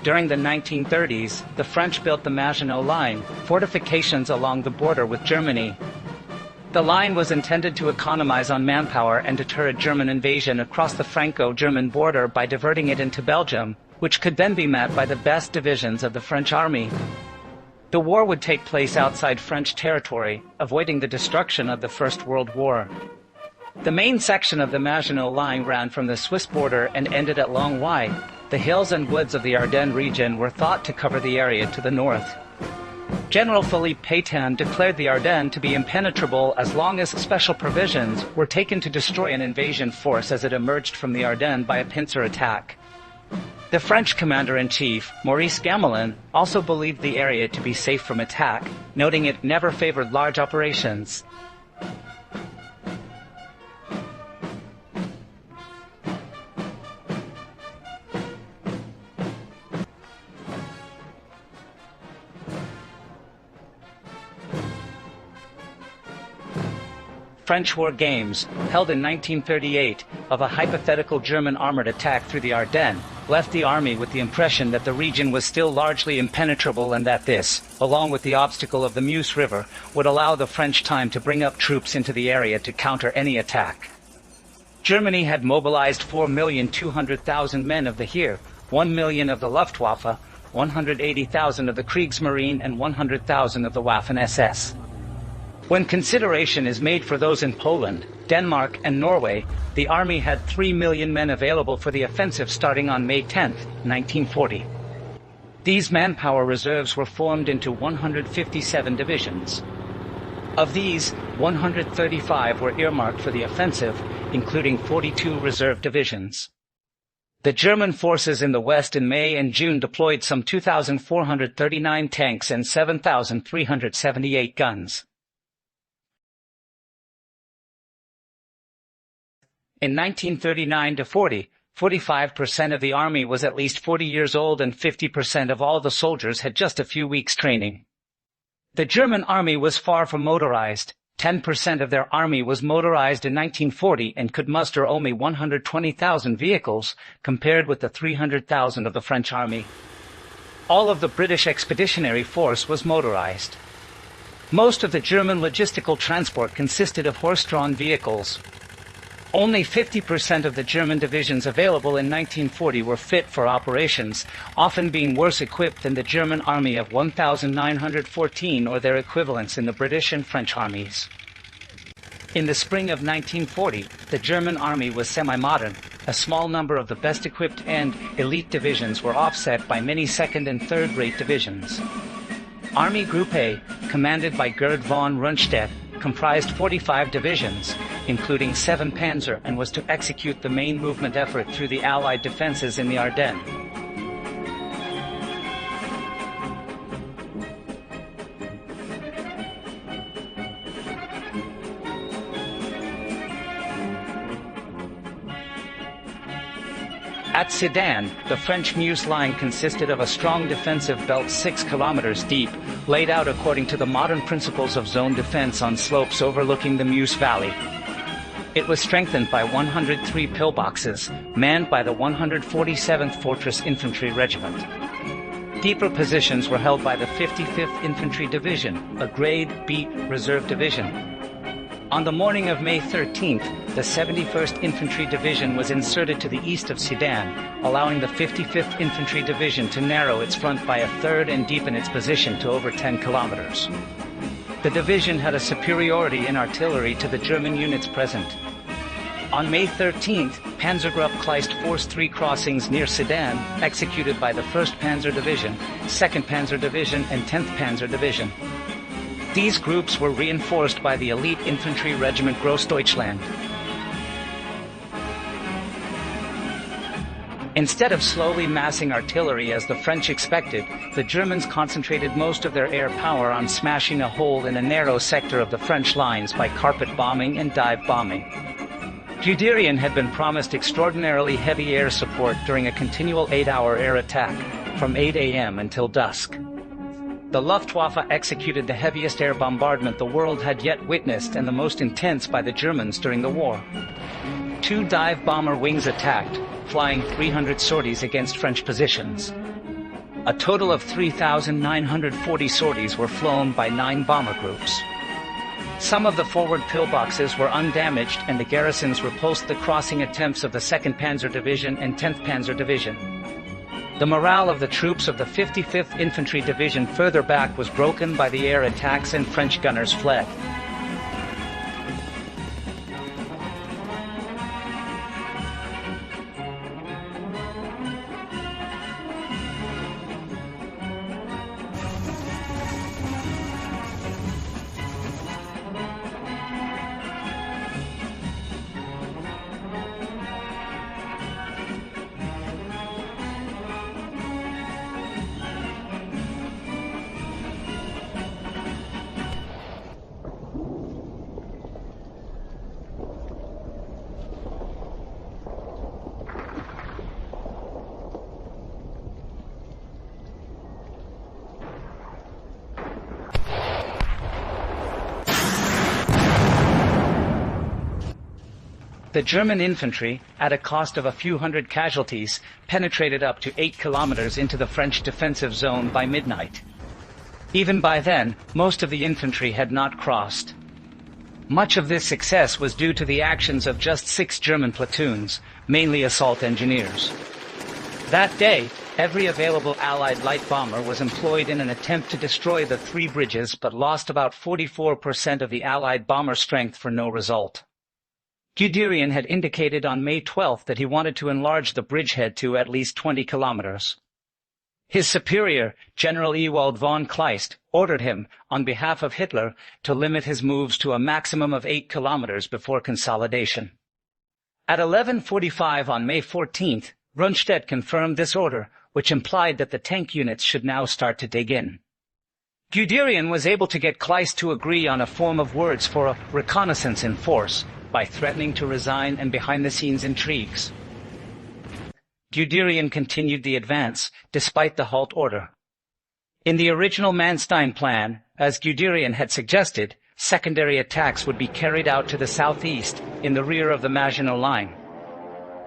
During the 1930s, the French built the Maginot Line, fortifications along the border with Germany. The line was intended to economize on manpower and deter a German invasion across the Franco-German border by diverting it into Belgium, which could then be met by the best divisions of the French army. The war would take place outside French territory, avoiding the destruction of the First World War. The main section of the Maginot Line ran from the Swiss border and ended at Longueuil. The hills and woods of the Ardennes region were thought to cover the area to the north. General Philippe Pétain declared the Ardennes to be impenetrable as long as special provisions were taken to destroy an invasion force as it emerged from the Ardennes by a pincer attack. The French commander-in-chief, Maurice Gamelin, also believed the area to be safe from attack, noting it never favored large operations. French War Games, held in 1938, of a hypothetical German armored attack through the Ardennes, left the army with the impression that the region was still largely impenetrable and that this, along with the obstacle of the Meuse River, would allow the French time to bring up troops into the area to counter any attack. Germany had mobilized 4,200,000 men of the Heer, 1 million of the Luftwaffe, 180,000 of the Kriegsmarine and 100,000 of the Waffen-SS. When consideration is made for those in Poland, Denmark and Norway, the army had 3 million men available for the offensive starting on May 10, 1940. These manpower reserves were formed into 157 divisions. Of these, 135 were earmarked for the offensive, including 42 reserve divisions. The German forces in the West in May and June deployed some 2,439 tanks and 7,378 guns. In 1939-40, 45% of the army was at least 40 years old and 50% of all the soldiers had just a few weeks training. The German army was far from motorized. 10% of their army was motorized in 1940 and could muster only 120,000 vehicles, compared with the 300,000 of the French army. All of the British Expeditionary Force was motorized. Most of the German logistical transport consisted of horse-drawn vehicles. Only 50% of the German divisions available in 1940 were fit for operations, often being worse equipped than the German army of 1,914 or their equivalents in the British and French armies. In the spring of 1940, the German army was semi-modern. A small number of the best equipped and elite divisions were offset by many second and third-rate divisions. Army Group A, commanded by Gerd von Rundstedt, comprised 45 divisions, including 7 panzer, and was to execute the main movement effort through the Allied defenses in the Ardennes. At Sedan, the French Meuse line consisted of a strong defensive belt 6 kilometers deep, laid out according to the modern principles of zone defense on slopes overlooking the Meuse Valley. It was strengthened by 103 pillboxes, manned by the 147th Fortress Infantry Regiment. Deeper positions were held by the 55th Infantry Division, a Grade B reserve division. On the morning of May 13th, the 71st Infantry Division was inserted to the east of Sedan, allowing the 55th Infantry Division to narrow its front by a third and deepen its position to over 10 kilometers. The division had a superiority in artillery to the German units present. On May 13th, Panzergruppe Kleist forced 3 crossings near Sedan, executed by the 1st Panzer Division, 2nd Panzer Division, and 10th Panzer Division. These groups were reinforced by the elite infantry regiment Großdeutschland. Instead of slowly massing artillery as the French expected, the Germans concentrated most of their air power on smashing a hole in a narrow sector of the French lines by carpet bombing and dive bombing. Guderian had been promised extraordinarily heavy air support during a continual 8-hour air attack, from 8 a.m. until dusk. The Luftwaffe executed the heaviest air bombardment the world had yet witnessed and the most intense by the Germans during the war. 2 dive bomber wings attacked, flying 300 sorties against French positions. A total of 3,940 sorties were flown by 9 bomber groups. Some of the forward pillboxes were undamaged and the garrisons repulsed the crossing attempts of the 2nd Panzer Division and 10th Panzer Division. The morale of the troops of the 55th Infantry Division further back was broken by the air attacks and French gunners fled. The German infantry, at a cost of a few hundred casualties, penetrated up to 8 kilometers into the French defensive zone by midnight. Even by then, most of the infantry had not crossed. Much of this success was due to the actions of just 6 German platoons, mainly assault engineers. That day, every available Allied light bomber was employed in an attempt to destroy the 3 bridges, but lost about 44% of the Allied bomber strength for no result. Guderian had indicated on May 12 that he wanted to enlarge the bridgehead to at least 20 kilometers. His superior, General Ewald von Kleist, ordered him, on behalf of Hitler, to limit his moves to a maximum of 8 kilometers before consolidation. At 11:45 on May 14th, Rundstedt confirmed this order, which implied that the tank units should now start to dig in. Guderian was able to get Kleist to agree on a form of words for a reconnaissance in force, by threatening to resign and behind-the-scenes intrigues. Guderian continued the advance, despite the halt order. In the original Manstein plan, as Guderian had suggested, secondary attacks would be carried out to the southeast, in the rear of the Maginot Line.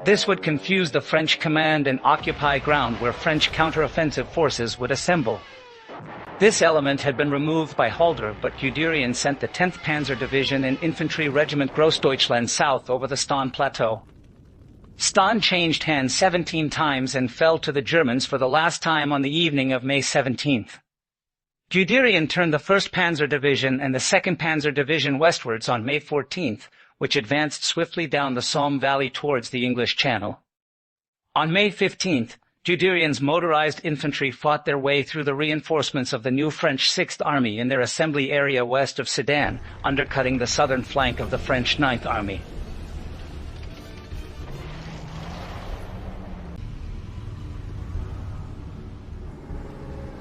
This would confuse the French command and occupy ground where French counter-offensive forces would assemble. This element had been removed by Halder, but Guderian sent the 10th Panzer Division and Infantry Regiment Grossdeutschland south over the Stan Plateau. Stan changed hands 17 times and fell to the Germans for the last time on the evening of May 17th. Guderian turned the 1st Panzer Division and the 2nd Panzer Division westwards on May 14th, which advanced swiftly down the Somme Valley towards the English Channel. On May 15th, Guderian's motorized infantry fought their way through the reinforcements of the new French 6th Army in their assembly area west of Sedan, undercutting the southern flank of the French 9th Army.